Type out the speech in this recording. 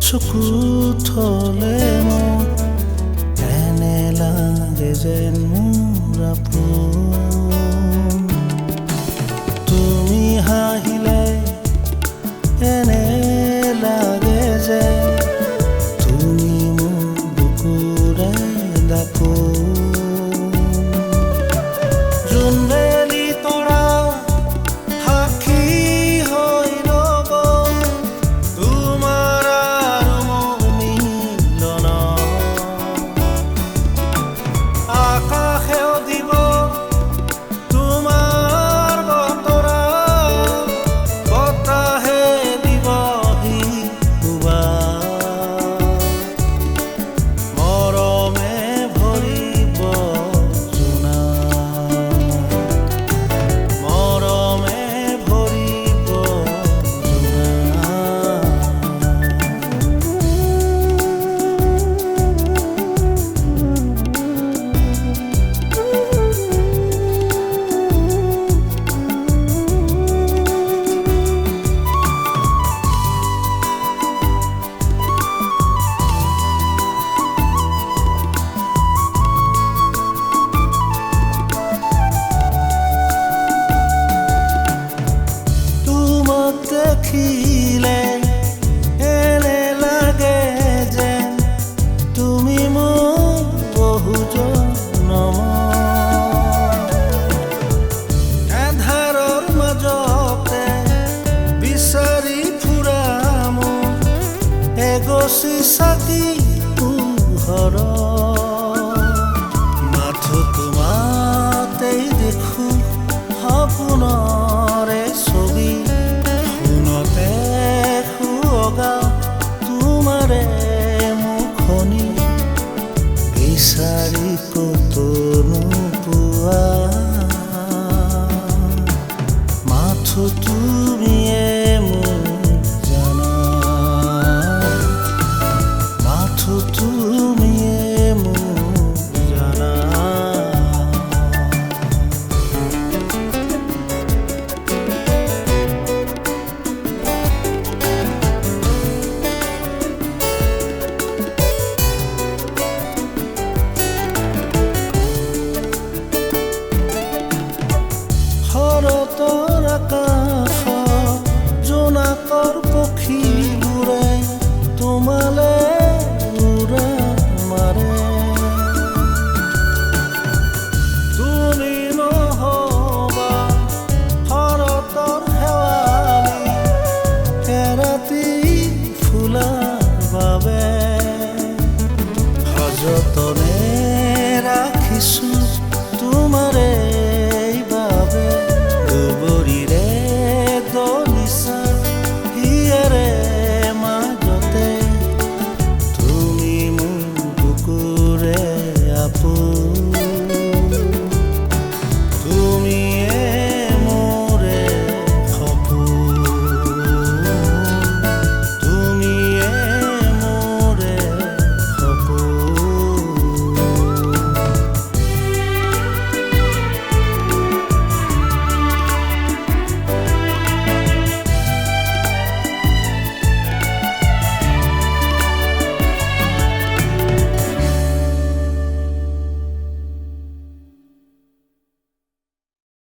চকু থলে মোৰ এনে লাগে যেন মোৰ আপোন। তুমি হাঁহিলে এনে লাগে যে তুমি মোৰ বুকুৰে দাপোন। জোনবেলি তৰা সাক্ষী হৈ ৰ'ব তোমাৰ আৰু মোৰ মিলন। আকাশেও দিব তোমাৰ বতৰা, বতাহে দিবহি সুবাস। মৰমে ভৰিব জোনা, মৰমে ভৰিব জোনা। তোমাক দেখিলে এনে লাগে যেন তুমি মোৰ বহু জনমৰ। এন্ধাৰৰ মাজতে বিচাৰি ফুৰা মোৰ এগছি চাকি পোহৰ। মাথো তোমাতেই দেখো সপোনৰে ছবি, শুনতে শুৱগা তোমাৰে মুখনি। বিচাৰি ক'তো নোপোৱা মাথো তুমিয়ে মোক জানা, মাথো তুমিয়ে মোক জানা। শৰতৰ আকাশত জোনাকৰ পক্ষীবোৰে তোমালে উৰা মাৰে। তুমি নহবা শৰতৰ শেৱালি এৰাতি ফুলাৰ বাবে সযতনে ৰাখ